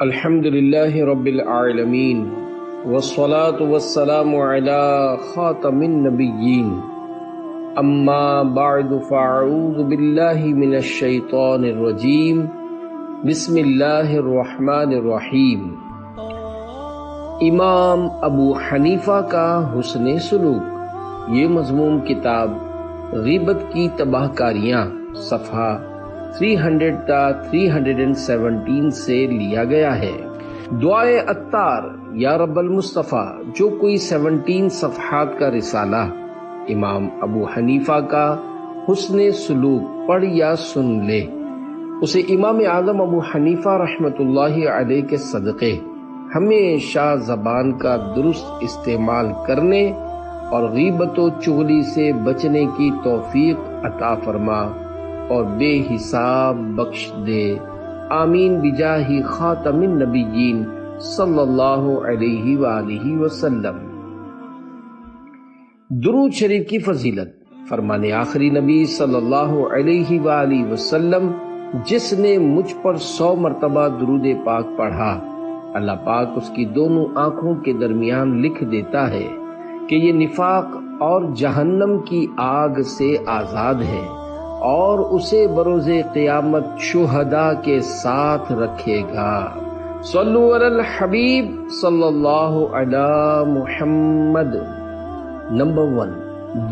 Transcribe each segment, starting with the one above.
الحمد لله رب العالمين والصلاة والسلام على خاتم النبيين أما بعد فأعوذ بالله من الشيطان الرجيم بسم الله الرحمن الرحیم۔ امام ابو حنیفہ کا حسن سلوک، یہ مضمون کتاب غیبت کی تباہ کاریاں صفحہ 300 تا 317 سے لیا گیا ہے۔ دعائے عطار یا رب المصطفیٰ، جو کوئی 17 صفحات کا رسالہ امام ابو حنیفہ کا حسن سلوک پڑھ یا سن لے، اسے امام اعظم ابو حنیفہ رحمۃ اللہ علیہ کے صدقے ہمیشہ زبان کا درست استعمال کرنے اور غیبت و چغلی سے بچنے کی توفیق عطا فرما اور بے حساب بخش دے، آمین بجاہ خاتم النبیین صلی اللہ علیہ وآلہ وسلم۔ درود شریف کی فضیلت۔ فرمان آخری نبی صلی اللہ علیہ وآلہ وسلم، جس نے مجھ پر 100 مرتبہ درود پاک پڑھا، اللہ پاک اس کی دونوں آنکھوں کے درمیان لکھ دیتا ہے کہ یہ نفاق اور جہنم کی آگ سے آزاد ہے، اور اسے بروز قیامت شہداء کے ساتھ رکھے گا۔ صلو علی الحبیب صلی اللہ علی محمد۔ نمبر 1،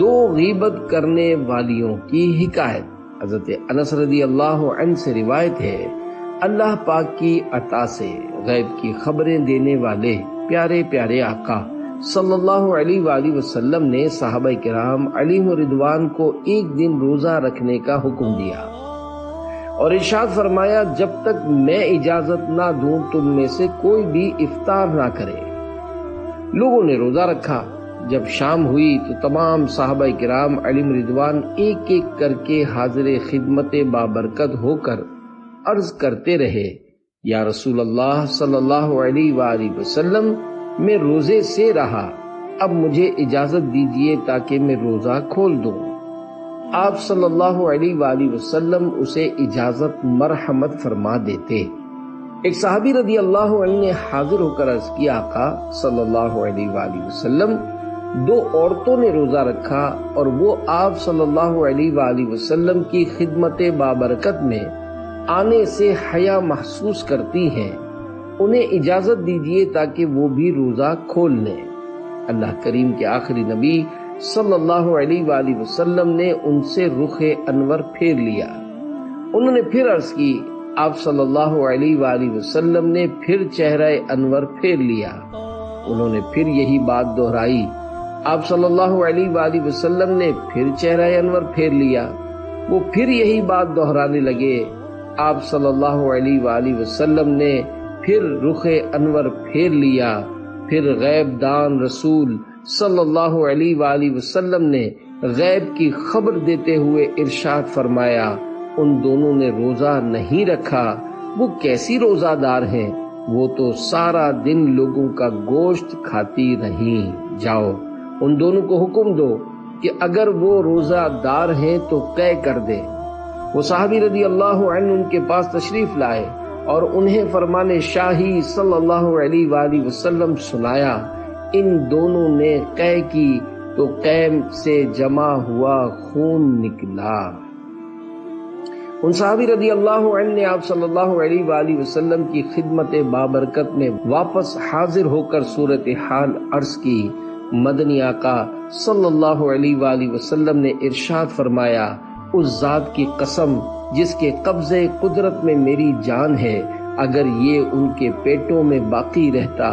2 غیبت کرنے والیوں کی حکایت۔ حضرت انس رضی اللہ عنہ سے روایت ہے، اللہ پاک کی عطا سے غیب کی خبریں دینے والے پیارے پیارے آقا صلی اللہ علیہ وآلہ وسلم نے صحابہ کرام علیہم رضوان کو ایک دن روزہ رکھنے کا حکم دیا اور ارشاد فرمایا، جب تک میں اجازت نہ دوں تم میں سے کوئی بھی افطار نہ کرے۔ لوگوں نے روزہ رکھا۔ جب شام ہوئی تو تمام صحابہ کرام علیہم رضوان ایک ایک کر کے حاضر خدمت بابرکت ہو کر عرض کرتے رہے، یا رسول اللہ صلی اللہ علیہ وآلہ وسلم، میں روزے سے رہا، اب مجھے اجازت دیجیے تاکہ میں روزہ کھول دوں۔ آپ صلی اللہ علیہ وآلہ وسلم اسے اجازت مرحمت فرما دیتے۔ ایک صحابی رضی اللہ عنہ نے حاضر ہو کر عرض کیا، آقا صلی اللہ علیہ وآلہ وسلم، 2 عورتوں نے روزہ رکھا اور وہ آپ صلی اللہ علیہ وآلہ وسلم کی خدمت بابرکت میں آنے سے حیا محسوس کرتی ہیں، انہیں اجازت دیجیے تاکہ وہ بھی روزہ کھول لیں۔ اللہ کریم کے آخری نبی صلی اللہ علیہ وآلہ وسلم نے ان سے رخ انور پھیر لیا۔ انہوں نے پھر عرض کی، آپ صلی اللہ علیہ وآلہ وسلم نے پھر چہرہ انور پھیر لیا۔ انہوں نے پھر یہی بات دہرائی۔ آپ صلی اللہ علیہ وآلہ وسلم نے پھر چہرہ انور پھیر لیا۔ وہ پھر یہی بات دہرانے لگے۔ آپ صلی اللہ علیہ وآلہ وسلم نے پھر رخ انور پھیر لیا۔ پھر غیب دان رسول صلی اللہ علیہ وآلہ وسلم نے غیب کی خبر دیتے ہوئے ارشاد فرمایا، ان دونوں نے روزہ نہیں رکھا، وہ کیسی روزہ دار ہیں، وہ تو سارا دن لوگوں کا گوشت کھاتی رہیں۔ جاؤ ان دونوں کو حکم دو کہ اگر وہ روزہ دار ہیں تو قے کر دیں۔ وہ صحابی رضی اللہ عنہ ان کے پاس تشریف لائے اور انہیں فرمان شاہی صلی اللہ علیہ وآلہ وسلم سنایا۔ ان دونوں نے قے کی تو قے سے جمع ہوا خون نکلا۔ ان صحابی رضی اللہ عنہ نے آپ صلی اللہ علیہ وآلہ وسلم کی خدمت بابرکت میں واپس حاضر ہو کر صورتحال عرض کی۔ مدنی آقا صلی اللہ علیہ وآلہ وسلم نے ارشاد فرمایا، اس ذات کی قسم جس کے قبضے قدرت میں میری جان ہے، اگر یہ ان کے پیٹوں میں باقی رہتا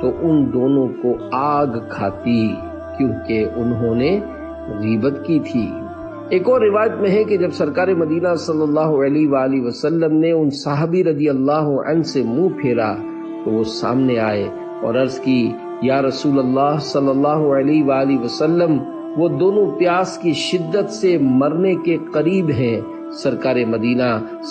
تو ان دونوں کو آگ کھاتی، کیونکہ انہوں نے غیبت کی تھی۔ ایک اور روایت میں ہے کہ جب سرکار مدینہ صلی اللہ علیہ وآلہ وسلم نے ان صحابی رضی اللہ عنہ سے منہ پھیرا تو وہ سامنے آئے اور عرض کی، یا رسول اللہ صلی اللہ علیہ وآلہ وسلم، وہ دونوں پیاس کی شدت سے مرنے کے قریب ہیں۔ سرکار مدینہ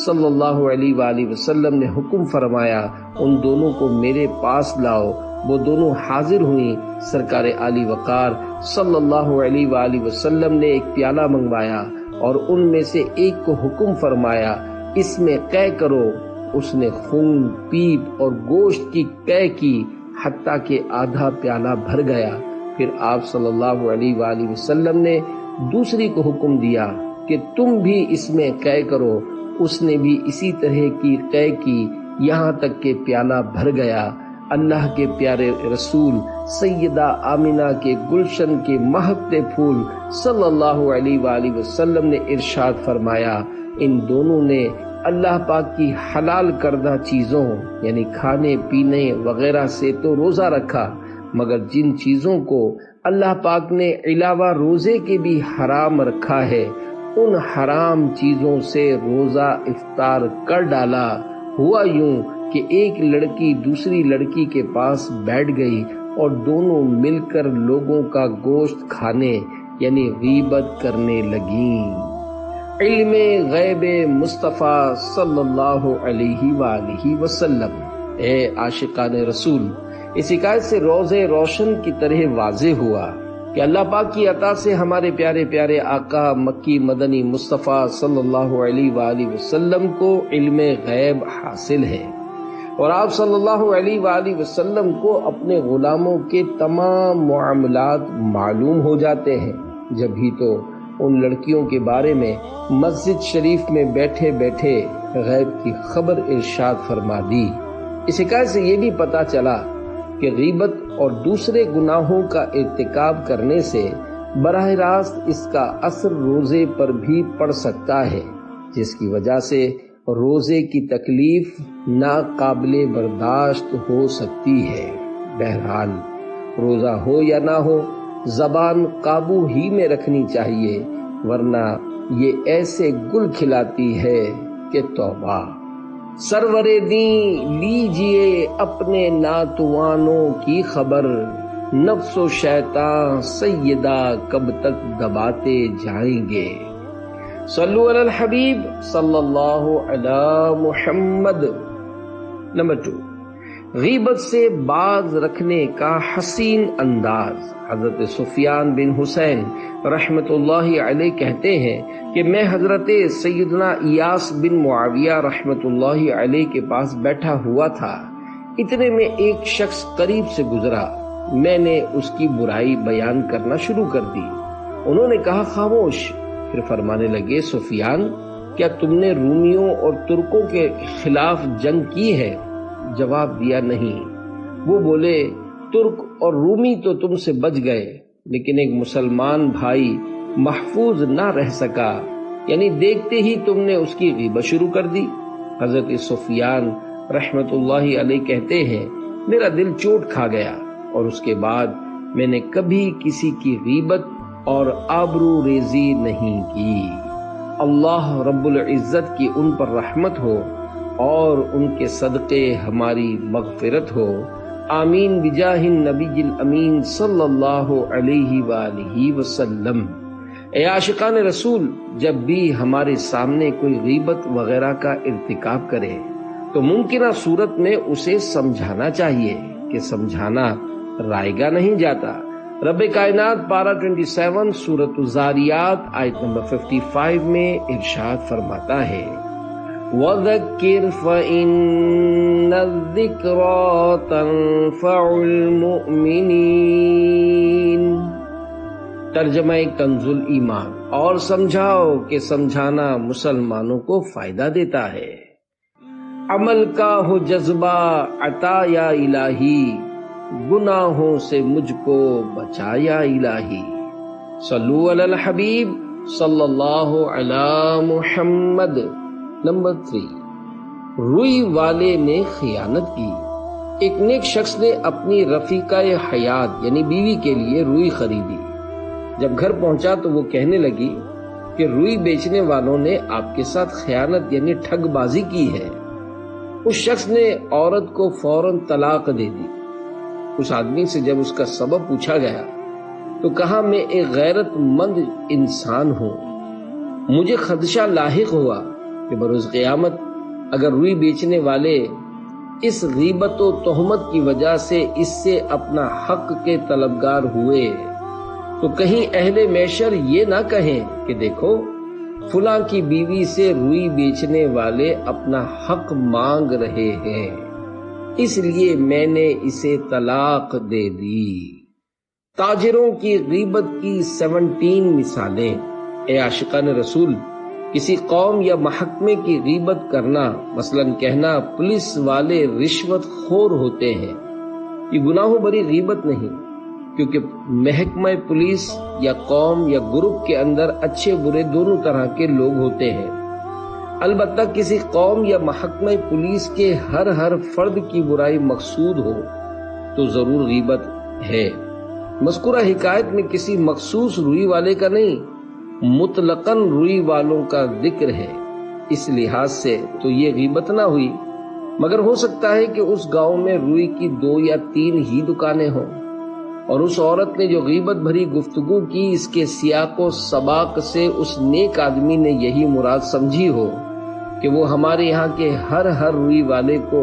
صلی اللہ علیہ وآلہ وسلم نے حکم فرمایا، ان دونوں کو میرے پاس لاؤ۔ وہ دونوں حاضر ہوئیں۔ سرکار عالی وقار صلی اللہ علیہ وآلہ وسلم نے ایک پیالہ منگوایا اور ان میں سے ایک کو حکم فرمایا، اس میں قے کرو اس نے خون، پیپ اور گوشت کی قے کی حتیٰ کہ آدھا پیالہ بھر گیا۔ پھر آپ صلی اللہ علیہ وآلہ وسلم نے دوسری کو حکم دیا کہ تم بھی اس میں قے کرو۔ اس نے بھی اسی طرح کی قے کی یہاں تک کہ پیالہ بھر گیا۔ اللہ کے پیارے رسول سیدہ آمنہ کے گلشن کے مہکتے پھول صلی اللہ علیہ وآلہ وسلم نے ارشاد فرمایا، ان دونوں نے اللہ پاک کی حلال کردہ چیزوں یعنی کھانے پینے وغیرہ سے تو روزہ رکھا، مگر جن چیزوں کو اللہ پاک نے علاوہ روزے کے بھی حرام رکھا ہے ان حرام چیزوں سے روزہ افطار کر ڈالا۔ ہوا یوں کہ ایک لڑکی دوسری لڑکی کے پاس بیٹھ گئی اور دونوں مل کر لوگوں کا گوشت کھانے یعنی غیبت کرنے لگیں۔ علم غیب مصطفیٰ صلی اللہ علیہ وآلہ وسلم۔ اے عاشقان رسول، اس حکایت سے روز روشن کی طرح واضح ہوا کہ اللہ پاک کی عطا سے ہمارے پیارے پیارے آقا مکی مدنی مصطفیٰ صلی اللہ علیہ وآلہ وسلم کو علم غیب حاصل ہے، اور آپ صلی اللہ علیہ وآلہ وسلم کو اپنے غلاموں کے تمام معاملات معلوم ہو جاتے ہیں۔ جبھی تو ان لڑکیوں کے بارے میں مسجد شریف میں بیٹھے بیٹھے غیب کی خبر ارشاد فرما دی۔ اس حکایت سے یہ بھی پتہ چلا کہ غیبت اور دوسرے گناہوں کا ارتکاب کرنے سے براہ راست اس کا اثر روزے پر بھی پڑ سکتا ہے، جس کی وجہ سے روزے کی تکلیف ناقابل برداشت ہو سکتی ہے۔ بہرحال روزہ ہو یا نہ ہو، زبان قابو ہی میں رکھنی چاہیے، ورنہ یہ ایسے گل کھلاتی ہے کہ توبہ۔ سرور دین لیجئے اپنے ناتوانوں کی خبر، نفس و شیطان سیدہ کب تک دباتے جائیں گے۔ صلو علی الحبیب صلی اللہ علی محمد۔ نمبر 2، غیبت سے باز رکھنے کا حسین انداز۔ حضرت سفیان بن حسین رحمت اللہ علیہ کہتے ہیں کہ میں حضرت سیدنا ایاس بن معاویہ رحمت اللہ علیہ کے پاس بیٹھا ہوا تھا، اتنے میں ایک شخص قریب سے گزرا۔ میں نے اس کی برائی بیان کرنا شروع کر دی۔ انہوں نے کہا خاموش۔ پھر فرمانے لگے سفیان، کیا تم نے رومیوں اور ترکوں کے خلاف جنگ کی ہے؟ جواب دیا نہیں۔ وہ بولے ترک اور رومی تو تم سے بچ گئے، لیکن ایک مسلمان بھائی محفوظ نہ رہ سکا، یعنی دیکھتے ہی تم نے اس کی غیبت شروع کر دی۔ حضرت سفیان رحمت اللہ علیہ کہتے ہیں میرا دل چوٹ کھا گیا، اور اس کے بعد میں نے کبھی کسی کی غیبت اور آبرو ریزی نہیں کی۔ اللہ رب العزت کی ان پر رحمت ہو اور ان کے صدقے ہماری مغفرت ہو، آمین بجاہ النبی الامین صلی اللہ علیہ وآلہ وسلم۔ اے عاشقان رسول، جب بھی ہمارے سامنے کوئی غیبت وغیرہ کا ارتکاب کرے تو ممکنہ صورت میں اسے سمجھانا چاہیے کہ سمجھانا رائگاں نہیں جاتا۔ رب کائنات پارہ 27 سورۃ الزاریات آیت نمبر 55 میں ارشاد فرماتا ہے وَذَكِّرْ فَإِنَّ الذِّكْرَىٰ تَنفَعُ الْمُؤْمِنِينَ۔ ترجمہ کنز الایمان، اور سمجھاؤ کہ سمجھانا مسلمانوں کو فائدہ دیتا ہے۔ عمل کا ہو جذبہ عطا یا الہی، گناہوں سے مجھ کو بچا یا الہی۔ صلو علی الحبیب صلی اللہ علی محمد۔ نمبر 3، روئی والے نے خیانت کی۔ ایک نیک شخص نے اپنی رفیقہ حیات یعنی بیوی کے لیے روئی خریدی۔ جب گھر پہنچا تو وہ کہنے لگی کہ روئی بیچنے والوں نے آپ کے ساتھ خیانت یعنی ٹھگ بازی کی ہے۔ اس شخص نے عورت کو فوراً طلاق دے دی۔ اس آدمی سے جب اس کا سبب پوچھا گیا تو کہا میں ایک غیرت مند انسان ہوں، مجھے خدشہ لاحق ہوا کہ بروز قیامت اگر روئی بیچنے والے اس غیبت و تہمت کی وجہ سے اس سے اپنا حق کے طلبگار ہوئے تو کہیں اہل محشر یہ نہ کہیں کہ دیکھو فلاں کی بیوی سے روئی بیچنے والے اپنا حق مانگ رہے ہیں، اس لیے میں نے اسے طلاق دے دی۔ تاجروں کی غیبت کی 17 مثالیں۔ اے عاشقان رسول، کسی قوم یا محکمے کی غیبت کرنا، مثلا کہنا پولیس والے رشوت خور ہوتے ہیں، یہ گناہوں بری غیبت نہیں، کیونکہ محکمہ پولیس یا قوم یا گروپ کے اندر اچھے برے دونوں طرح کے لوگ ہوتے ہیں۔ البتہ کسی قوم یا محکمہ پولیس کے ہر فرد کی برائی مقصود ہو تو ضرور غیبت ہے۔ مذکورہ حکایت میں کسی مخصوص روئی والے کا نہیں، مطلقاً روئی والوں کا ذکر ہے، اس لحاظ سے تو یہ غیبت نہ ہوئی، مگر ہو سکتا ہے کہ اس گاؤں میں روئی کی 2 یا 3 ہی دکانیں ہوں، اور اس عورت نے جو غیبت بھری گفتگو کی، اس کے سیاق و سباق سے اس نیک آدمی نے یہی مراد سمجھی ہو کہ وہ ہمارے یہاں کے ہر روئی والے کو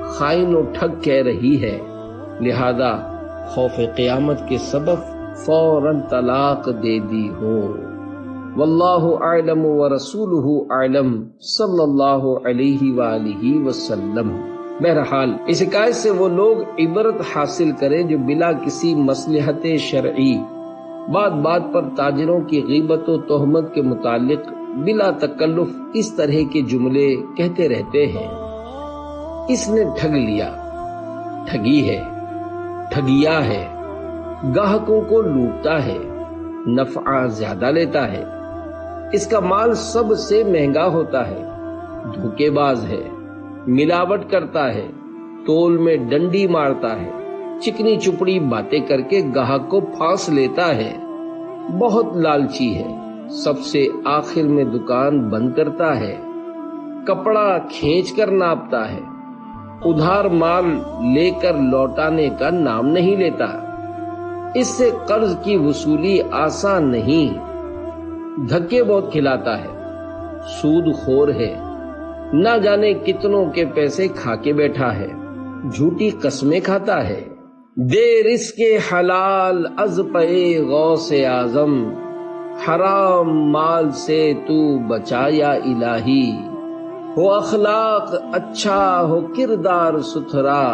خائن و ٹھگ کہہ رہی ہے، لہذا خوف قیامت کے سبب فوراً طلاق دے دی ہو۔ واللہ اعلم ورسولہ اعلم صلی اللہ علیہ وآلہ وسلم۔ بہرحال اس حکایت سے وہ لوگ عبرت حاصل کریں جو بلا کسی مصلحت شرعی بات پر تاجروں کی غیبت و تہمت کے متعلق بلا تکلف اس طرح کے جملے کہتے رہتے ہیں۔ اس نے ٹھگ لیا، ٹھگی ہے، ٹھگیا ہے، گاہکوں کو لوٹتا ہے، نفع زیادہ لیتا ہے، اس کا مال سب سے مہنگا ہوتا ہے، دھوکے باز ہے، ملاوٹ کرتا ہے، تول میں ڈنڈی مارتا ہے، چکنی چپڑی باتیں کر کے گاہک کو پھانس لیتا ہے، بہت لالچی ہے، سب سے آخر میں دکان بند کرتا ہے، کپڑا کھینچ کر ناپتا ہے، ادھار مال لے کر لوٹانے کا نام نہیں لیتا، اس سے قرض کی وصولی آسان نہیں، دھکے بہت کھلاتا ہے، سود خور ہے، نہ جانے کتنوں کے پیسے کھا کے بیٹھا ہے، جھوٹی قسمیں کھاتا ہے، دے رزق حلال از پے غوث اعظم، حرام مال سے تو بچا یا الہی، ہو اخلاق اچھا ہو کردار ستھرا،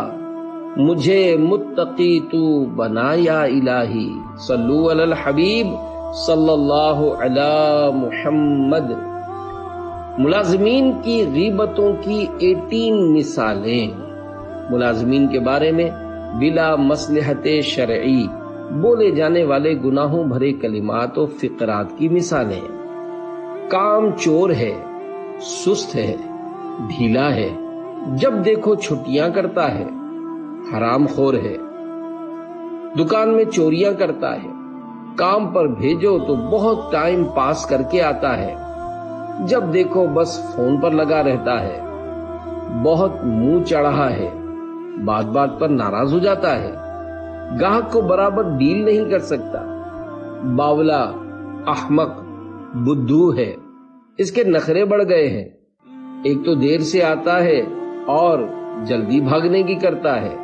مجھے متقی تو بنا یا الہی، صلو علی الحبیب صلی اللہ علی محمد۔ ملازمین کی غیبتوں کی 18 مثالیں۔ ملازمین کے بارے میں بلا مصلحت شرعی بولے جانے والے گناہوں بھرے کلمات و فقرات کی مثالیں۔ کام چور ہے، سست ہے، ڈھیلا ہے، جب دیکھو چھٹیاں کرتا ہے، حرام خور ہے، دکان میں چوریاں کرتا ہے، کام پر بھیجو تو بہت ٹائم پاس کر کے آتا ہے، جب دیکھو بس فون پر لگا رہتا ہے، بہت منہ چڑھا ہے، بات پر ناراض ہو جاتا ہے، گاہک کو برابر ڈیل نہیں کر سکتا، باولا، احمق، بدھو ہے، اس کے نخرے بڑھ گئے ہیں، ایک تو دیر سے آتا ہے اور جلدی بھاگنے کی کرتا ہے،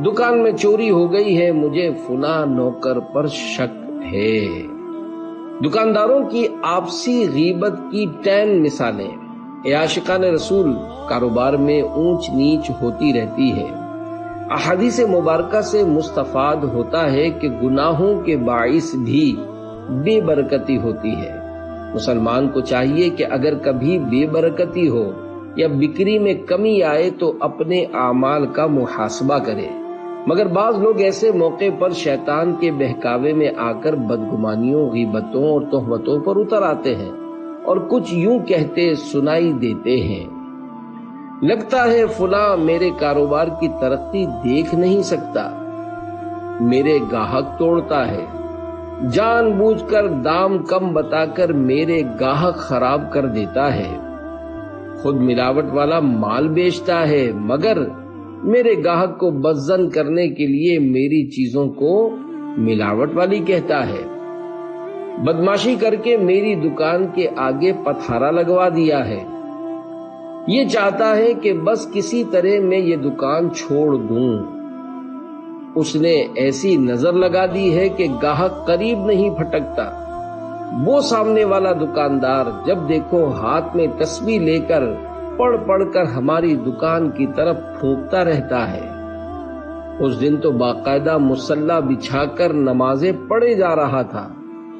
دکان میں چوری ہو گئی ہے، مجھے فلاں نوکر پر شک ہے۔ دکانداروں کی آپسی غیبت کی 10 مثالیں۔ اے عاشقان رسول، کاروبار میں اونچ نیچ ہوتی رہتی ہے۔ احادیث مبارکہ سے مستفاد ہوتا ہے کہ گناہوں کے باعث بھی بے برکتی ہوتی ہے۔ مسلمان کو چاہیے کہ اگر کبھی بے برکتی ہو یا بکری میں کمی آئے تو اپنے اعمال کا محاسبہ کرے، مگر بعض لوگ ایسے موقع پر شیطان کے بہکاوے میں آ کر بدگمانیوں، غیبتوں اور تہمتوں پر اتر آتے ہیں اور کچھ یوں کہتے سنائی دیتے ہیں، لگتا ہے فلاں میرے کاروبار کی ترقی دیکھ نہیں سکتا، میرے گاہک توڑتا ہے، جان بوجھ کر دام کم بتا کر میرے گاہک خراب کر دیتا ہے، خود ملاوٹ والا مال بیچتا ہے مگر میرے گاہک کو بدظن کرنے کے لیے میری چیزوں کو ملاوٹ والی کہتا ہے، بدماشی کر کے میری دکان کے آگے پتھارا لگوا دیا ہے، یہ چاہتا ہے کہ بس کسی طرح میں یہ دکان چھوڑ دوں، اس نے ایسی نظر لگا دی ہے کہ گاہک قریب نہیں پھٹکتا، وہ سامنے والا دکاندار جب دیکھو ہاتھ میں تسبیح لے کر پڑھ پڑھ کر ہماری دکان کی طرف پھونکتا رہتا ہے۔ اس دن تو باقاعدہ مصلی بچھا کر نمازیں پڑھے جا رہا تھا،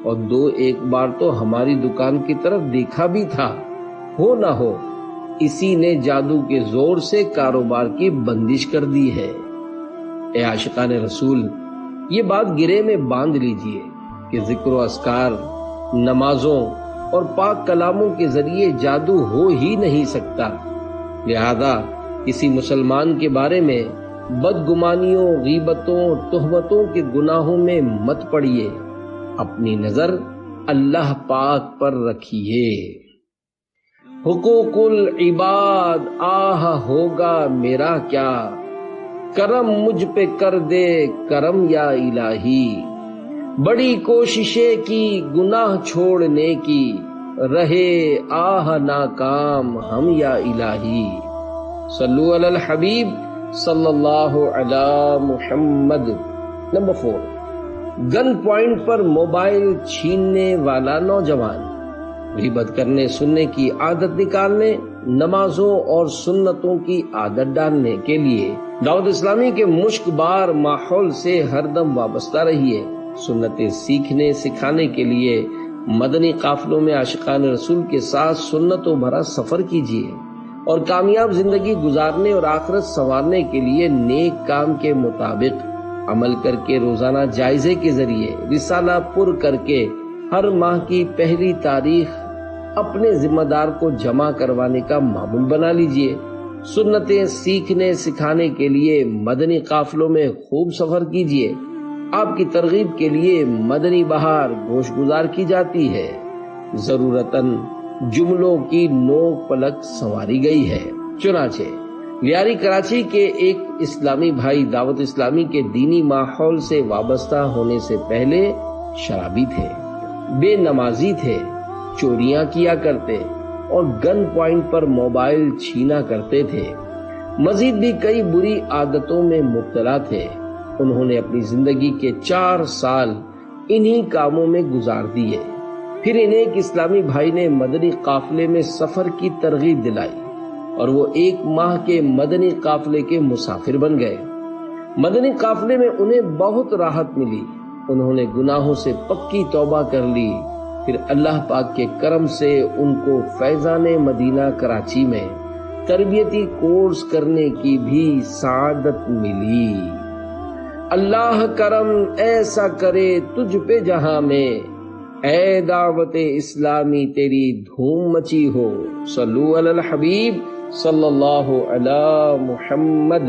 اور 2-1 بار تو ہماری دکان کی طرف دیکھا بھی تھا۔ ہو نہ ہو اسی نے جادو کے زور سے کاروبار کی بندش کر دی ہے۔ اے عاشقان رسول، یہ بات گرے میں باندھ لیجئے کہ ذکر و اذکار، نمازوں اور پاک کلاموں کے ذریعے جادو ہو ہی نہیں سکتا۔ لہذا کسی مسلمان کے بارے میں بدگمانیوں، غیبتوں، تہمتوں کے گناہوں میں مت پڑیے، اپنی نظر اللہ پاک پر رکھیے۔ حقوق العباد آہ ہوگا میرا کیا، کرم مجھ پہ کر دے کرم یا الہی۔ بڑی کوششیں کی گناہ چھوڑنے کی، رہے آہ ناکام ہم یا الہی۔ صلو علی الحبیب صلی اللہ علی محمد۔ نمبر 4، گن پوائنٹ پر موبائل چھیننے والا نوجوان۔ غیبت کرنے سننے کی عادت نکالنے، نمازوں اور سنتوں کی عادت ڈالنے کے لیے دعوت اسلامی کے مشک بار ماحول سے ہر دم وابستہ رہیے۔ سنتیں سیکھنے سکھانے کے لیے مدنی قافلوں میں عاشقان رسول کے ساتھ سنتوں بھرا سفر کیجیے، اور کامیاب زندگی گزارنے اور آخرت سنوارنے کے لیے نیک کام کے مطابق عمل کر کے روزانہ جائزے کے ذریعے رسالہ پر کر کے ہر ماہ کی پہلی تاریخ اپنے ذمہ دار کو جمع کروانے کا معمول بنا لیجئے۔ سنتیں سیکھنے سکھانے کے لیے مدنی قافلوں میں خوب سفر کیجیے۔ آپ کی ترغیب کے لیے مدنی بہار گوش گزار کی جاتی ہے۔ ضرورتاً جملوں کی نوک پلک سنواری گئی ہے۔ چنانچہ لیاری کراچی کے ایک اسلامی بھائی دعوت اسلامی کے دینی ماحول سے وابستہ ہونے سے پہلے شرابی تھے، بے نمازی تھے، چوریاں کیا کرتے اور گن پوائنٹ پر موبائل چھینا کرتے تھے۔ مزید بھی کئی بری عادتوں میں مبتلا تھے۔ انہوں نے اپنی زندگی کے 4 سال انہی کاموں میں گزار دیے۔ پھر انہیں ایک اسلامی بھائی نے مدنی قافلے میں سفر کی ترغیب دلائی، اور وہ 1 ماہ کے مدنی قافلے کے مسافر بن گئے۔ مدنی قافلے میں انہیں بہت راحت ملی۔ انہوں نے گناہوں سے پکی توبہ کر لی۔ پھر اللہ پاک کے کرم سے ان کو فیضان مدینہ کراچی میں تربیتی کورس کرنے کی بھی سعادت ملی۔ اللہ کرم ایسا کرے تجھ پہ جہاں میں، اے دعوت اسلامی تیری دھوم مچی ہو۔ صلو علی الحبیب صلی اللہ علی محمد۔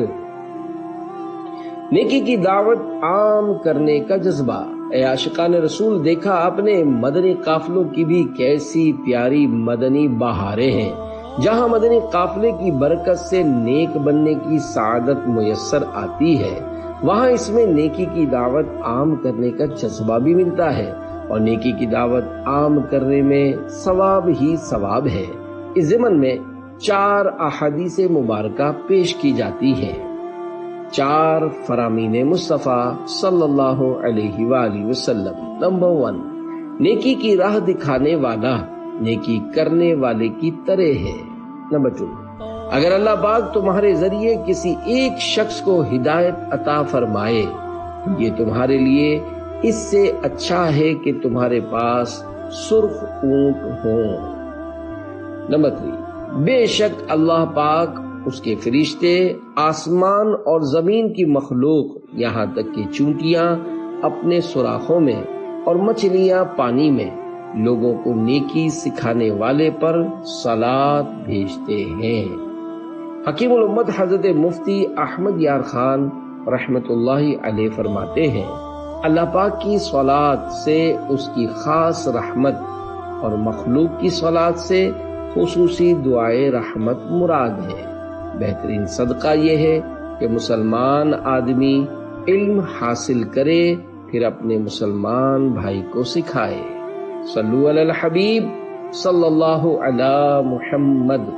نیکی کی دعوت عام کرنے کا جذبہ۔ اے عاشقان رسول، دیکھا آپ نے مدنی قافلوں کی بھی کیسی پیاری مدنی بہاریں ہیں۔ جہاں مدنی قافلے کی برکت سے نیک بننے کی سعادت میسر آتی ہے، وہاں اس میں نیکی کی دعوت عام کرنے کا جذبہ بھی ملتا ہے، اور نیکی کی دعوت عام کرنے میں ثواب ہی ثواب ہے۔ اس ضمن میں 4 احادیث مبارکہ پیش کی جاتی ہیں۔ 4 فرامین مصطفیٰ صلی اللہ علیہ وآلہ وسلم۔ نمبر 1، نیکی کی راہ دکھانے والا نیکی کرنے والے کی طرح ہے۔ نمبر 2، اگر اللہ پاک تمہارے ذریعے کسی ایک شخص کو ہدایت عطا فرمائے، یہ تمہارے لیے اس سے اچھا ہے کہ تمہارے پاس سرخ اونٹ ہوں۔ نمبر 3، بے شک اللہ پاک، اس کے فرشتے، آسمان اور زمین کی مخلوق، یہاں تک کہ چونٹیاں اپنے سوراخوں میں اور مچھلیاں پانی میں، لوگوں کو نیکی سکھانے والے پر صلات بھیجتے ہیں۔ حکیم الامت حضرت مفتی احمد یار خان رحمت اللہ علیہ فرماتے ہیں، اللہ پاک کی صلات سے اس کی خاص رحمت اور مخلوق کی صلات سے خصوصی دعائے رحمت مراد ہے۔ بہترین صدقہ یہ ہے کہ مسلمان آدمی علم حاصل کرے، پھر اپنے مسلمان بھائی کو سکھائے۔ صلو علی الحبیب صلی اللہ علی محمد۔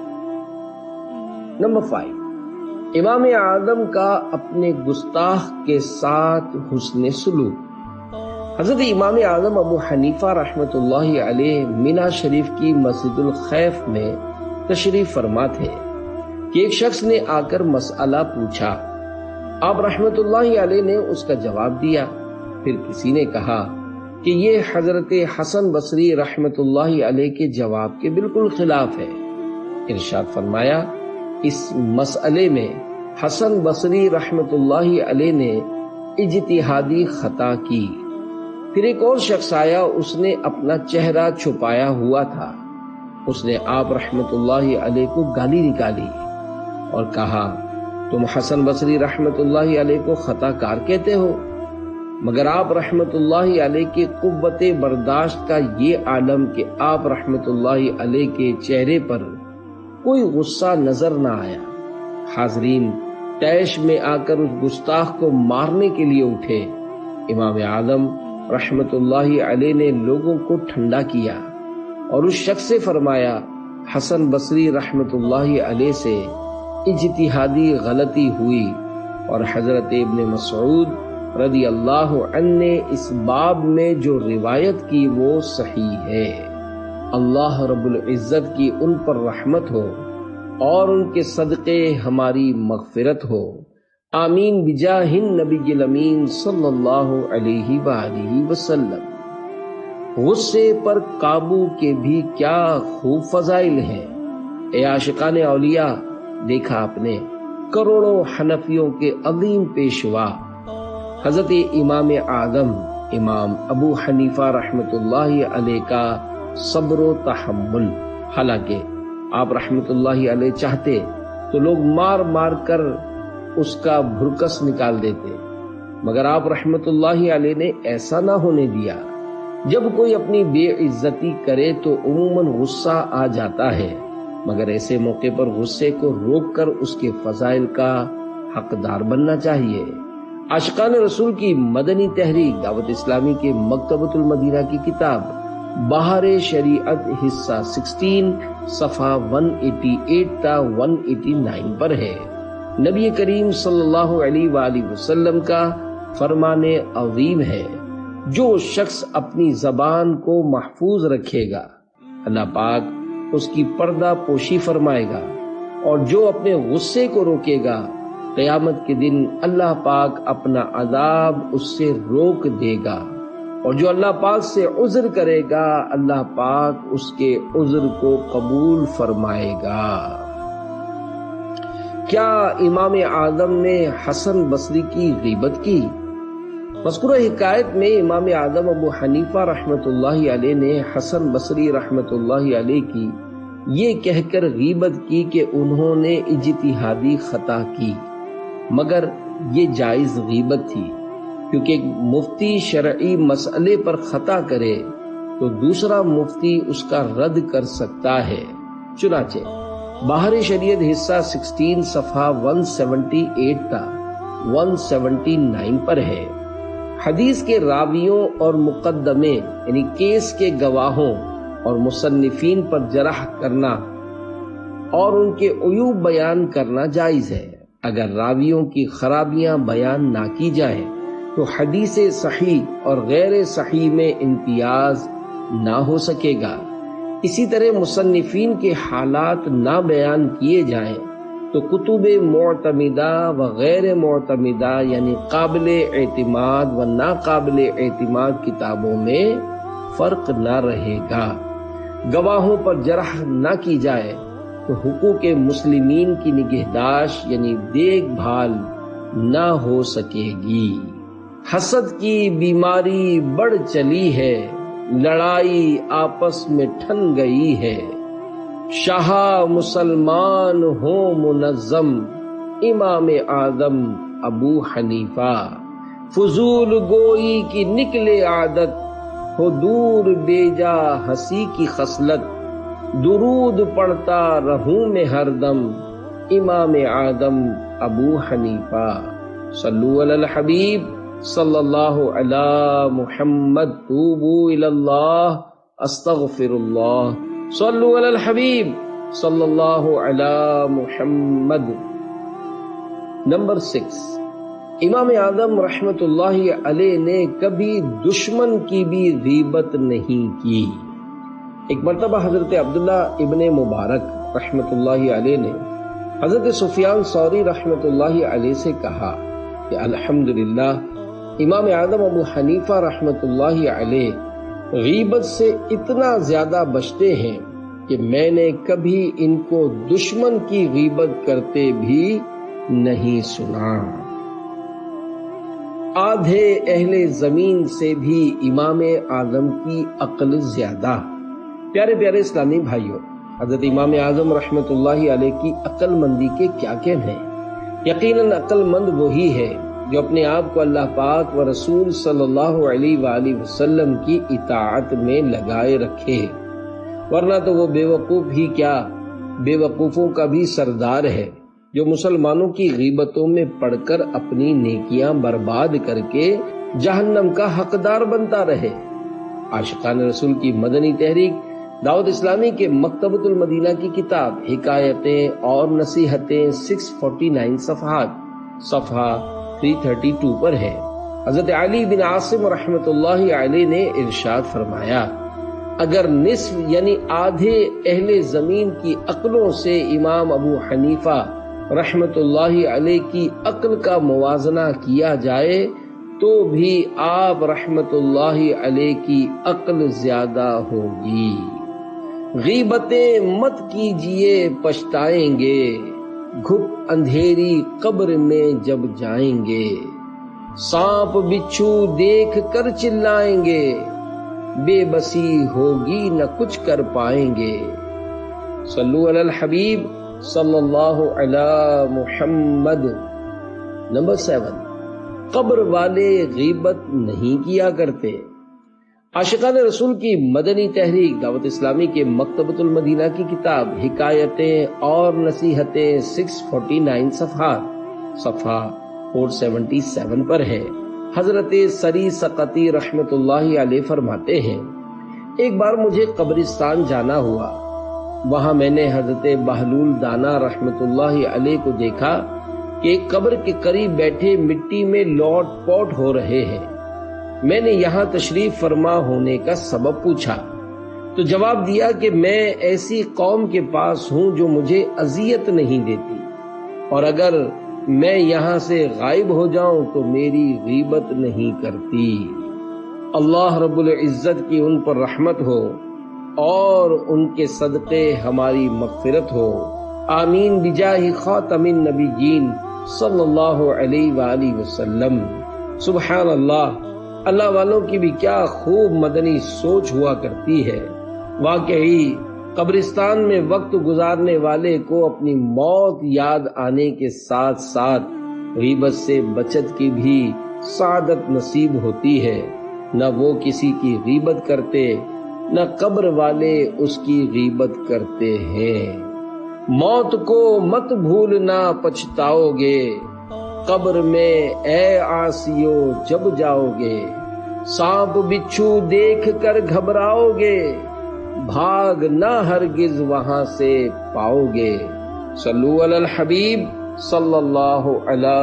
نمبر 5، امام اعظم کا اپنے گستاخ کے ساتھ حسن سلوک۔ حضرت امام اعظم ابو حنیفہ رحمۃ اللہ علیہ مینا شریف کی مسجد الخیف میں تشریف فرما تھے کہ ایک شخص نے آ کر مسئلہ پوچھا۔ آپ رحمۃ اللہ علیہ نے اس کا جواب دیا۔ پھر کسی نے کہا کہ یہ حضرت حسن بصری رحمۃ اللہ علیہ کے جواب کے بالکل خلاف ہے۔ ارشاد فرمایا، اس مسئلے میں حسن بصری رحمۃ اللہ علیہ نے اجتہادی خطا کی۔ پھر ایک اور شخص آیا، اس نے اپنا چہرہ چھپایا ہوا تھا۔ اس نے آپ رحمۃ اللہ علیہ کو گالی نکالی اور کہا، تم حسن بصری رحمۃ اللہ علیہ کو خطا کار کہتے ہو؟ مگر آپ رحمۃ اللہ علیہ کی قوت برداشت کا یہ عالم کہ آپ رحمۃ اللہ علیہ کے چہرے پر کوئی غصہ نظر نہ آیا۔ حاضرین طیش میں آ کر اس گستاخ کو مارنے کے لیے اٹھے۔ امام اعظم رحمۃ اللہ علیہ نے لوگوں کو ٹھنڈا کیا اور اس شخص سے فرمایا، حسن بصری رحمۃ اللہ علیہ سے اجتہادی غلطی ہوئی اور حضرت ابن مسعود رضی اللہ عنہ نے اس باب میں جو روایت کی وہ صحیح ہے۔ اللہ رب العزت کی ان پر رحمت ہو اور ان کے صدقے ہماری مغفرت ہو، آمین بجاہ النبی الامین صلی اللہ علیہ وآلہ وسلم۔ غصے پر قابو کے بھی کیا خوب فضائل ہیں۔ اے عاشقان اولیاء، دیکھا آپ نے کروڑوں حنفیوں کے عظیم پیشوا حضرت امام اعظم امام ابو حنیفہ رحمۃ اللہ علیہ کا صبر و تحمل۔ حالانکہ آپ رحمۃ اللہ علیہ چاہتے تو لوگ مار مار کر اس کا بھرکس نکال دیتے، مگر آپ رحمۃ اللہ علیہ نے ایسا نہ ہونے دیا۔ جب کوئی اپنی بے عزتی کرے تو عموماً غصہ آ جاتا ہے، مگر ایسے موقع پر غصے کو روک کر اس کے فضائل کا حقدار بننا چاہیے۔ عاشقان رسول کی مدنی تحریک دعوت اسلامی کے مکتبۃ المدینہ کی کتاب بہار شریعت حصہ 16 صفحہ 188 تا 189 پر ہے۔ نبی کریم صلی اللہ علیہ وآلہ وسلم کا فرمان عظیم ہے، جو شخص اپنی زبان کو محفوظ رکھے گا اللہ پاک اس کی پردہ پوشی فرمائے گا، اور جو اپنے غصے کو روکے گا قیامت کے دن اللہ پاک اپنا عذاب اس سے روک دے گا، اور جو اللہ پاک سے عذر کرے گا اللہ پاک اس کے عذر کو قبول فرمائے گا۔ کیا امام اعظم نے حسن بصری کی غیبت کی؟ مذکورہ حکایت میں امام اعظم ابو حنیفہ رحمۃ اللہ علیہ نے حسن بصری رحمۃ اللہ علیہ کی یہ کہہ کر غیبت کی کہ انہوں نے اجتہادی خطا کی، مگر یہ جائز غیبت تھی، کیونکہ ایک مفتی شرعی مسئلے پر خطا کرے تو دوسرا مفتی اس کا رد کر سکتا ہے۔ چنانچہ بہار شریعت حصہ 16 صفحہ 178 تا 179 پر ہے۔ حدیث کے راویوں اور مقدمے یعنی کیس کے گواہوں اور مصنفین پر جرح کرنا اور ان کے عیوب بیان کرنا جائز ہے۔ اگر راویوں کی خرابیاں بیان نہ کی جائیں تو حدیث صحیح اور غیر صحیح میں امتیاز نہ ہو سکے گا۔ اسی طرح مصنفین کے حالات نہ بیان کیے جائیں تو کتب معتمدہ و غیر معتمدہ یعنی قابل اعتماد و ناقابل اعتماد کتابوں میں فرق نہ رہے گا۔ گواہوں پر جرح نہ کی جائے تو حقوق مسلمین کی نگہداشت یعنی دیکھ بھال نہ ہو سکے گی۔ حسد کی بیماری بڑھ چلی ہے، لڑائی آپس میں ٹھن گئی ہے۔ شاہ مسلمان ہو منظم، امام اعظم ابو حنیفہ، فضول گوئی کی نکلے عادت، ہو دور بیجا ہنسی کی خصلت، درود پڑھتا رہوں میں ہر دم، امام اعظم ابو حنیفہ۔ صلو علی الحبیب صلی اللہ علی محمد، توبوا الی اللہ، استغفر اللہ، صلو علی الحبیب صلی اللہ علی محمد۔ نمبر 6، امام اعظم رحمت اللہ علیہ نے کبھی دشمن کی بھی غیبت نہیں کی۔ ایک مرتبہ حضرت عبداللہ ابن مبارک رحمت اللہ علیہ نے حضرت سفیان ثوری رحمت اللہ علیہ سے کہا کہ الحمدللہ امام اعظم ابو حنیفہ رحمت اللہ علیہ غیبت سے اتنا زیادہ بچتے ہیں کہ میں نے کبھی ان کو دشمن کی غیبت کرتے بھی نہیں سنا۔ آدھے اہل زمین سے بھی امام اعظم کی عقل زیادہ۔ پیارے پیارے اسلامی بھائیوں، حضرت امام اعظم رحمت اللہ علیہ کی عقل مندی کے کیا کہنے ہیں۔ یقیناً عقل مند وہی ہے جو اپنے آپ کو اللہ پاک و رسول صلی اللہ علیہ وآلہ وسلم کی اطاعت میں لگائے رکھے، ورنہ تو وہ بے وقوف ہی کیا، بے وقوفوں کا بھی سردار ہے، جو مسلمانوں کی غیبتوں میں پڑھ کر اپنی نیکیاں برباد کر کے جہنم کا حقدار بنتا رہے۔ عاشقان رسول کی مدنی تحریک دعوت اسلامی کے مکتبۃ المدینہ کی کتاب حکایتیں اور نصیحتیں 649 صفحہ 332 پر ہے۔ حضرت علی بن عاصم رحمت اللہ علیہ نے ارشاد فرمایا، اگر نصف یعنی آدھے اہل زمین کی عقلوں سے امام ابو حنیفہ رحمت اللہ علیہ کی عقل کا موازنہ کیا جائے تو بھی آپ رحمت اللہ علیہ کی عقل زیادہ ہوگی۔ غیبتیں مت کیجئے پچھتائیں گے، گھٹ اندھیری قبر میں جب جائیں گے، سانپ بچھو دیکھ کر چلائیں گے، بے بسی ہوگی نہ کچھ کر پائیں گے۔ صلو علی الحبیب صلی اللہ علی محمد۔ نمبر 7، قبر والے غیبت نہیں کیا کرتے۔ عاشقان رسول کی مدنی تحریک دعوت اسلامی کے مکتبۃ المدینہ کی کتاب حکایتیں اور نصیحتیں 649 صفحہ 477 پر ہے۔ حضرت سری سقطی رحمت اللہ علیہ فرماتے ہیں، ایک بار مجھے قبرستان جانا ہوا، وہاں میں نے حضرت بہلول دانا رحمت اللہ علیہ کو دیکھا کہ ایک قبر کے قریب بیٹھے مٹی میں لوٹ پوٹ ہو رہے ہیں۔ میں نے یہاں تشریف فرما ہونے کا سبب پوچھا تو جواب دیا کہ میں ایسی قوم کے پاس ہوں جو مجھے اذیت نہیں دیتی، اور اگر میں یہاں سے غائب ہو جاؤں تو میری غیبت نہیں کرتی۔ اللہ رب العزت کی ان پر رحمت ہو اور ان کے صدقے ہماری مغفرت ہو، آمین بجاہ خاتم النبیین صلی اللہ علیہ وآلہ وسلم۔ سبحان اللہ، اللہ والوں کی بھی کیا خوب مدنی سوچ ہوا کرتی ہے۔ واقعی قبرستان میں وقت گزارنے والے کو اپنی موت یاد آنے کے ساتھ ساتھ غیبت سے بچت کی بھی سعادت نصیب ہوتی ہے۔ نہ وہ کسی کی غیبت کرتے، نہ قبر والے اس کی غیبت کرتے ہیں۔ موت کو مت بھولنا پچھتاؤ گے، قبر میں اے عاصیو جب جاؤ گے، سانپ بچھو دیکھ کر گھبراؤ گے، بھاگ نہ ہرگز وہاں سے پاؤ گے۔ صلو علی الحبیب صلی اللہ علی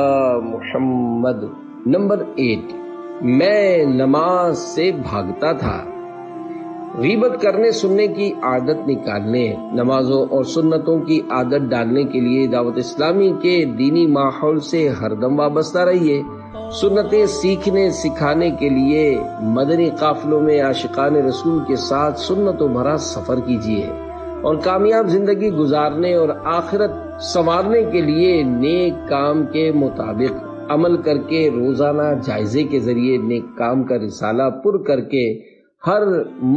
محمد۔ نمبر 8، میں نماز سے بھاگتا تھا۔ غیبت کرنے سننے کی عادت نکالنے، نمازوں اور سنتوں کی عادت ڈالنے کے لیے دعوت اسلامی کے دینی ماحول سے ہر دم وابستہ رہیے۔ سنتیں سیکھنے سکھانے کے لیے مدنی قافلوں میں عاشقان رسول کے ساتھ سنتوں بھرا سفر کیجیے، اور کامیاب زندگی گزارنے اور آخرت سنوارنے کے لیے نیک کام کے مطابق عمل کر کے روزانہ جائزے کے ذریعے نیک کام کا رسالہ پر کر کے ہر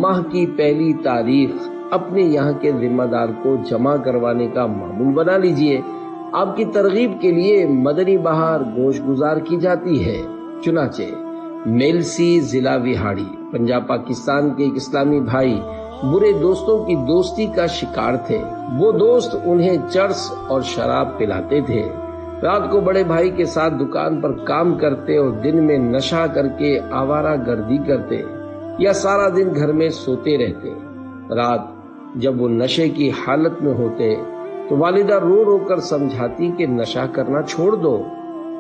ماہ کی پہلی تاریخ اپنے یہاں کے ذمہ دار کو جمع کروانے کا معمول بنا لیجئے۔ آپ کی ترغیب کے لیے مدنی بہار گوش گزار کی جاتی ہے۔ چنانچہ میلسی ضلع وہاڑی پنجاب پاکستان کے ایک اسلامی بھائی برے دوستوں کی دوستی کا شکار تھے۔ وہ دوست انہیں چرس اور شراب پلاتے تھے، رات کو بڑے بھائی کے ساتھ دکان پر کام کرتے اور دن میں نشہ کر کے آوارہ گردی کرتے یا سارا دن گھر میں سوتے رہتے۔ رات جب وہ نشے کی حالت میں ہوتے تو والدہ رو رو کر سمجھاتی کہ نشہ کرنا چھوڑ دو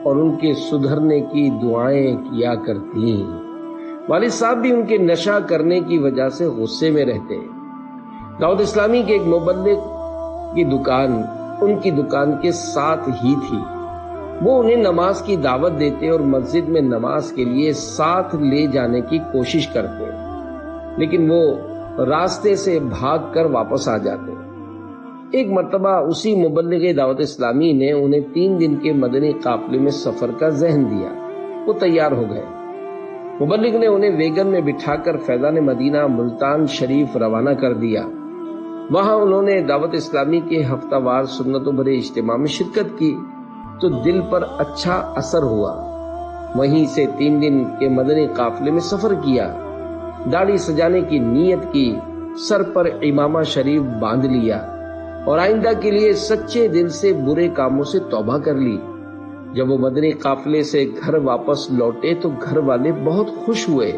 اور ان کے سدھرنے کی دعائیں کیا کرتی۔ والد صاحب بھی ان کے نشہ کرنے کی وجہ سے غصے میں رہتے۔ دعوت اسلامی کے ایک مبلغ کی دکان ان کی دکان کے ساتھ ہی تھی۔ وہ انہیں نماز کی دعوت دیتے اور مسجد میں نماز کے لیے ساتھ لے جانے کی کوشش کرتے، لیکن وہ راستے سے بھاگ کر واپس آ جاتے۔ ایک مرتبہ اسی مبلغ دعوت اسلامی نے انہیں 3 دن کے مدنی قافلے میں سفر کا ذہن دیا۔ وہ تیار ہو گئے۔ مبلغ نے انہیں ویگن میں بٹھا کر فیضان مدینہ ملتان شریف روانہ کر دیا۔ وہاں انہوں نے دعوت اسلامی کے ہفتہ وار سنتوں بھرے اجتماع میں شرکت کی تو دل پر اچھا اثر ہوا۔ وہیں سے 3 دن کے مدنی قافلے میں سفر کیا، داڑھی سجانے کی نیت کی، سر پر امامہ شریف باندھ لیا اور آئندہ کے لیے سچے دل سے برے کاموں سے توبہ کر لی۔ جب وہ مدنی قافلے سے گھر واپس لوٹے تو گھر والے بہت خوش ہوئے۔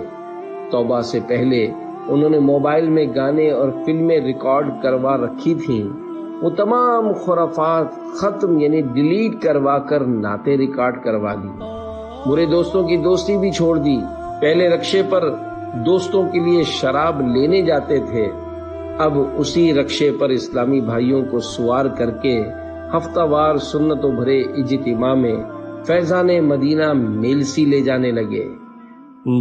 توبہ سے پہلے انہوں نے موبائل میں گانے اور فلمیں ریکارڈ کروا رکھی تھیں۔ وہ تمام خرافات ختم یعنی ڈیلیٹ کروا کر نعتیں ریکارڈ کروا لی۔ برے دوستوں کی دوستی بھی چھوڑ دی۔ پہلے رکشے پر دوستوں کے لیے شراب لینے جاتے تھے، اب اسی رکشے پر اسلامی بھائیوں کو سوار کر کے ہفتہ وار سنتوں بھرے اجتماع میں فیضان مدینہ میلسی لے جانے لگے۔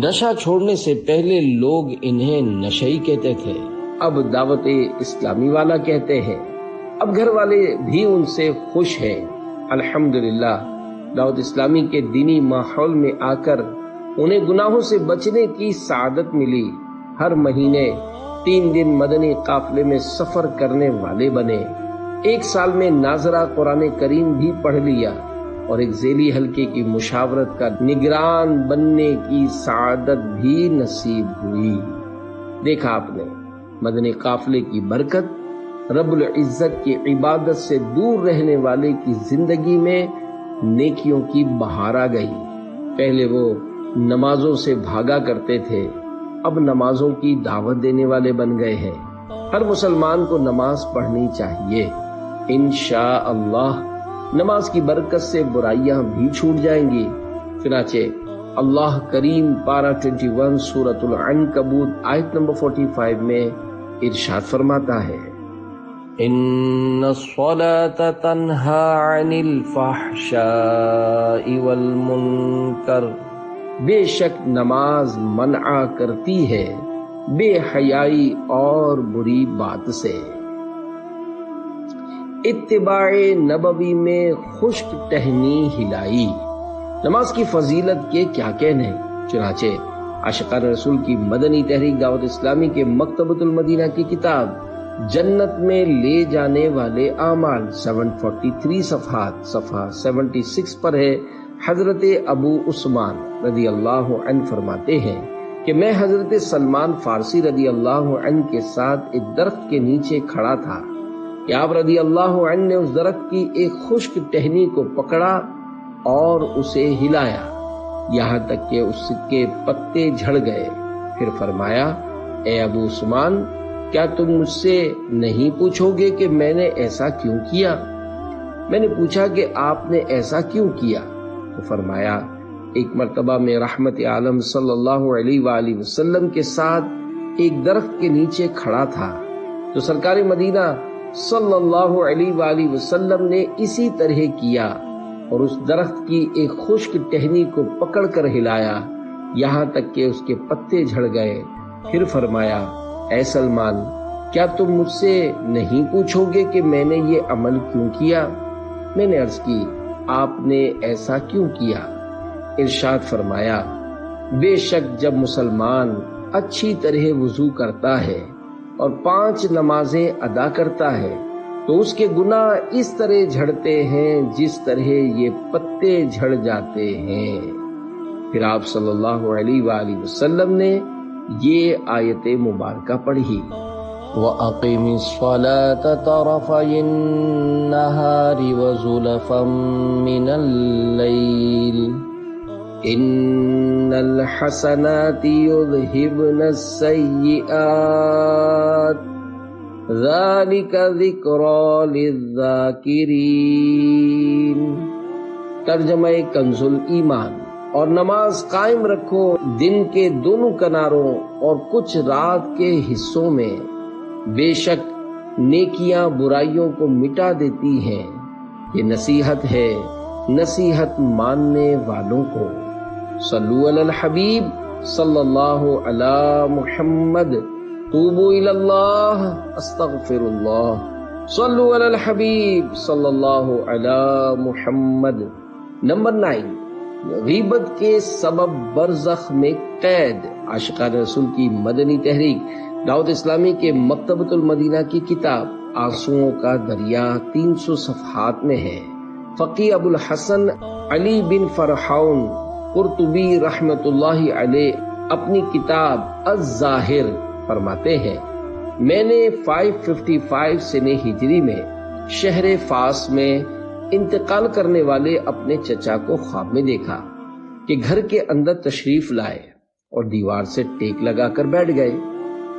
نشہ چھوڑنے سے پہلے لوگ انہیں نشئی کہتے تھے، اب دعوت اسلامی والا کہتے ہیں۔ اب گھر والے بھی ان سے خوش ہیں۔ الحمدللہ دعوت اسلامی کے دینی ماحول میں آ کر انہیں گناہوں سے بچنے کی سعادت ملی۔ ہر مہینے 3 دن مدنی قافلے میں سفر کرنے والے بنے۔ 1 سال میں ناظرہ قرآن کریم بھی پڑھ لیا اور ایک ذیلی حلقے کی مشاورت کا نگران بننے کی سعادت بھی نصیب ہوئی۔ دیکھا آپ نے مدنی قافلے کی برکت، رب العزت کی عبادت سے دور رہنے والے کی زندگی میں نیکیوں کی بہار آ گئی۔ پہلے وہ نمازوں سے بھاگا کرتے تھے، اب نمازوں کی دعوت دینے والے بن گئے ہیں۔ ہر مسلمان کو نماز پڑھنی چاہیے۔ انشاءاللہ نماز کی برکت سے برائیاں بھی چھوٹ جائیں گی۔ چنانچہ اللہ کریم پارہ 21 سورۃ العنکبوت آیت نمبر 45 میں ارشاد فرماتا ہے، ان الصلاة تنہی عن الفحشاء والمنکر، بے شک نماز منع کرتی ہے بے حیائی اور بری بات سے۔ اتباع نبوی میں خشک ٹہنی ہلائی۔ نماز کی فضیلت کے کیا کہنے، چنانچہ عاشقان رسول کی مدنی تحریک دعوت اسلامی کے مکتبۃ المدینہ کی کتاب جنت میں لے جانے والے اعمال 743 صفحات صفحہ 76 پر ہے۔ حضرت ابو عثمان رضی اللہ عنہ فرماتے ہیں کہ میں حضرت سلمان فارسی رضی اللہ عنہ کے ساتھ ایک درخت کے نیچے کھڑا تھا کہ آپ رضی اللہ عنہ نے اس درخت کی ایک خشک ٹہنی کو پکڑا اور اسے ہلایا یہاں تک کہ اس کے پتے جھڑ گئے۔ پھر فرمایا، اے ابو عثمان، کیا تم مجھ سے نہیں پوچھو گے کہ میں نے ایسا کیوں کیا؟ میں نے پوچھا کہ آپ نے ایسا کیوں کیا؟ تو فرمایا، ایک مرتبہ میں رحمت عالم صلی اللہ علیہ وآلہ وسلم کے ساتھ ایک درخت کے نیچے کھڑا تھا تو سرکار مدینہ صلی اللہ علیہ وآلہ وسلم نے اسی طرح کیا اور اس درخت کی ایک خشک ٹہنی کو پکڑ کر ہلایا یہاں تک کہ اس کے پتے جھڑ گئے۔ پھر فرمایا، اے سلمان، کیا تم مجھ سے نہیں پوچھو گے کہ میں نے یہ عمل کیوں کیا؟ میں نے عرض کی، آپ نے ایسا کیوں کیا؟ ارشاد فرمایا، بے شک جب مسلمان اچھی طرح وضو کرتا ہے اور 5 نمازیں ادا کرتا ہے تو اس کے گناہ اس طرح جھڑتے ہیں جس طرح یہ پتے جھڑ جاتے ہیں۔ پھر آپ صلی اللہ علیہ وآلہ وسلم نے یہ آیت مبارکہ پڑھی، وَأَقِمِ الصَّلَاةَ طَرَفَيِ النَّهَارِ وَزُلَفًا مِّنَ اللَّيْلِ إِنَّ الْحَسَنَاتِ يُذْهِبْنَ السَّيِّئَاتِ ذَلِكَ ذِكْرَى لِلذَّاكِرِينَ۔ ترجمہ کنزُل ایمان۔ اور نماز قائم رکھو دن کے دونوں کناروں اور کچھ رات کے حصوں میں، بے شک نیکیاں برائیوں کو مٹا دیتی ہیں، یہ نصیحت ہے نصیحت ماننے والوں کو۔ صلو علی الحبیب صلی اللہ علی محمد، توبوا الی اللہ استغفر اللہ، صلو علی الحبیب صلی اللہ علی محمد۔ نمبر 9، غیبت کے سبب برزخ میں قید۔ عاشقان رسول کی مدنی تحریک دعوت اسلامی کے مکتبۃ المدینہ کی کتاب آنسوؤں کا دریا 300 صفحات میں ہے۔ فقی ابو الحسن علی بن فرحون قرطبی رحمت اللہ علیہ اپنی کتاب الظاہر فرماتے ہیں، میں نے 555 سنہ ہجری میں شہر فاس میں انتقال کرنے والے اپنے چچا کو خواب میں دیکھا کہ گھر کے اندر تشریف لائے اور دیوار سے ٹیک لگا کر بیٹھ گئے۔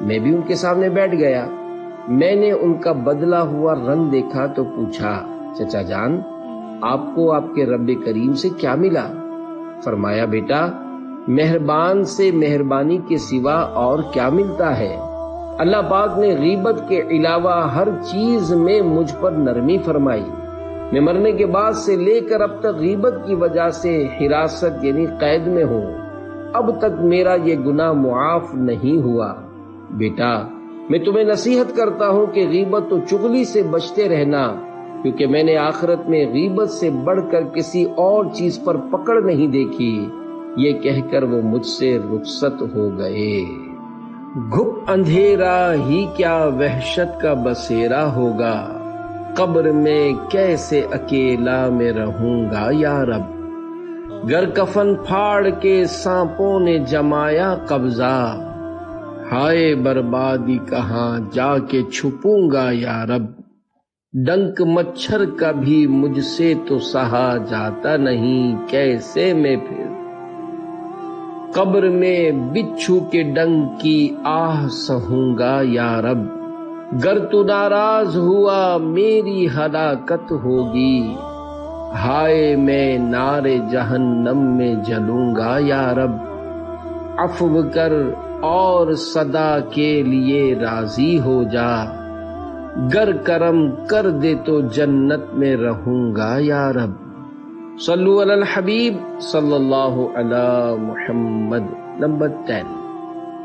میں بھی ان کے سامنے بیٹھ گیا۔ میں نے ان کا بدلا ہوا رنگ دیکھا تو پوچھا، چچا جان آپ کو آپ کے رب کریم سے کیا ملا؟ فرمایا، بیٹا مہربان سے مہربانی کے سوا اور کیا ملتا ہے؟ اللہ پاک نے غیبت کے علاوہ ہر چیز میں مجھ پر نرمی فرمائی۔ میں مرنے کے بعد سے لے کر اب تک غیبت کی وجہ سے حراست یعنی قید میں ہوں، اب تک میرا یہ گناہ معاف نہیں ہوا۔ بیٹا میں تمہیں نصیحت کرتا ہوں کہ غیبت و چغلی سے بچتے رہنا، کیونکہ میں نے آخرت میں غیبت سے بڑھ کر کسی اور چیز پر پکڑ نہیں دیکھی۔ یہ کہہ کر وہ مجھ سے رخصت ہو گئے۔ گھپ اندھیرا ہی کیا وحشت کا بسیرا ہوگا، قبر میں کیسے اکیلا میں رہوں گا یا رب، گر کفن پھاڑ کے سانپوں نے جمایا قبضہ، ہائے بربادی کہاں جا کے چھپوں گا یا رب، ڈنک مچھر کا بھی مجھ سے تو سہا جاتا نہیں، کیسے میں پھر قبر میں بچھو کے ڈنک کی آہ سہوں گا یا رب، گر تو ناراض ہوا میری ہلاکت ہوگی، ہائے میں نار جہنم میں جلوں گا یا رب، عفو کر اور صدا کے لیے راضی ہو جا، گر کرم کر دے تو جنت میں رہوں گا یا رب۔ صلو علی الحبیب صلی اللہ علی محمد۔ نمبر 10،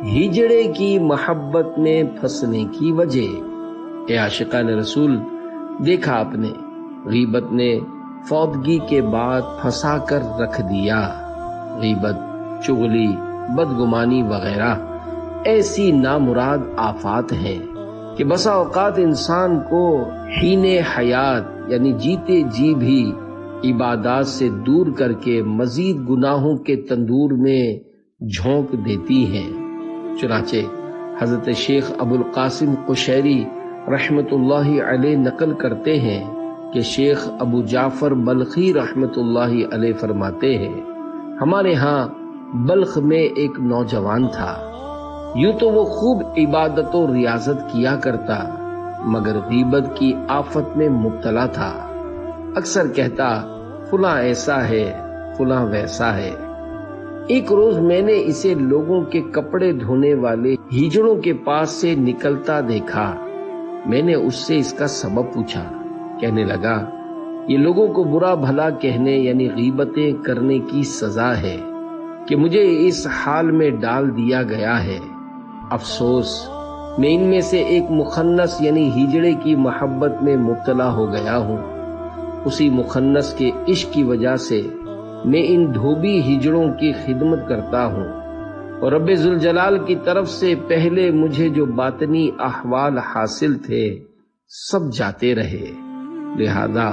ہجڑے کی محبت میں پھنسنے کی وجہ۔ اے عاشقان رسول، دیکھا آپ نے غیبت نے فوتگی کے بعد پھنسا کر رکھ دیا۔ غیبت، چغلی، بدگمانی وغیرہ ایسی نامراد آفات ہیں کہ بسا اوقات انسان کو حین حیات یعنی جیتے جی بھی عبادات سے دور کر کے مزید گناہوں کے تندور میں جھونک دیتی ہیں۔ چنانچہ حضرت شیخ ابو القاسم قشیری رحمت اللہ علیہ نقل کرتے ہیں کہ شیخ ابو جعفر بلخی رحمت اللہ علیہ فرماتے ہیں، ہمارے ہاں بلخ میں ایک نوجوان تھا، یوں تو وہ خوب عبادت و ریاضت کیا کرتا مگر غیبت کی آفت میں مبتلا تھا۔ اکثر کہتا فلاں ایسا ہے فلاں ویسا ہے۔ ایک روز میں نے اسے لوگوں کے کپڑے دھونے والے ہیجڑوں کے پاس سے نکلتا دیکھا۔ میں نے اس سے اس کا سبب پوچھا۔ کہنے لگا، یہ لوگوں کو برا بھلا کہنے یعنی غیبتیں کرنے کی سزا ہے کہ مجھے اس حال میں ڈال دیا گیا ہے۔ افسوس، میں ان میں سے ایک مخنث یعنی ہجڑے کی محبت میں مبتلا ہو گیا ہوں۔ اسی مخنث کے عشق کی وجہ سے میں ان دھوبی ہجڑوں کی خدمت کرتا ہوں، اور رب ذوالجلال کی طرف سے پہلے مجھے جو باطنی احوال حاصل تھے سب جاتے رہے۔ لہذا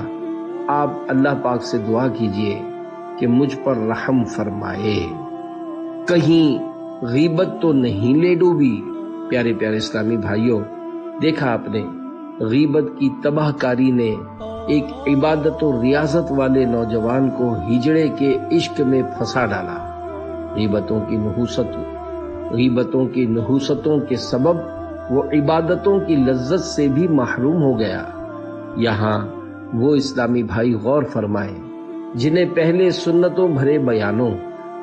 آپ اللہ پاک سے دعا کیجئے کہ مجھ پر رحم فرمائے، کہیں غیبت تو نہیں لے ڈوبی۔ پیارے پیارے اسلامی بھائیوں، دیکھا آپ نے غیبت کی تباہ کاری نے ایک عبادت و ریاضت والے نوجوان کو ہجڑے کے عشق میں پھنسا ڈالا۔ غیبتوں کی نحوستوں کے سبب وہ عبادتوں کی لذت سے بھی محروم ہو گیا۔ یہاں وہ اسلامی بھائی غور فرمائیں جنہیں پہلے سنتوں بھرے بیانوں،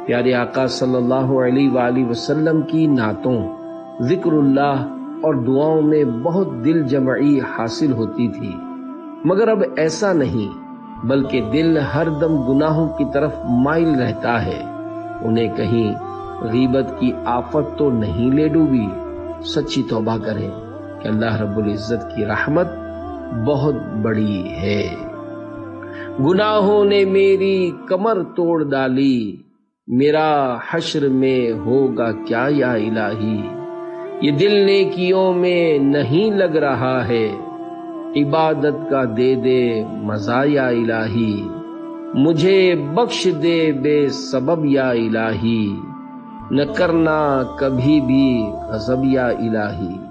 پیارے آقا صلی اللہ علیہ وآلہ وسلم کی نعتوں، ذکر اللہ اور دعاؤں میں بہت دل جمعی حاصل ہوتی تھی، مگر اب ایسا نہیں، بلکہ دل ہر دم گناہوں کی طرف مائل رہتا ہے۔ انہیں کہیں غیبت کی آفت تو نہیں لے ڈوبی؟ سچی توبہ کریں کہ اللہ رب العزت کی رحمت بہت بڑی ہے۔ گناہوں نے میری کمر توڑ ڈالی، میرا حشر میں ہوگا کیا یا الہی؟ یہ دل نیکیوں میں نہیں لگ رہا ہے، عبادت کا دے دے مزہ یا الہی، مجھے بخش دے بے سبب یا الہی، نہ کرنا کبھی بھی غضب یا الہی۔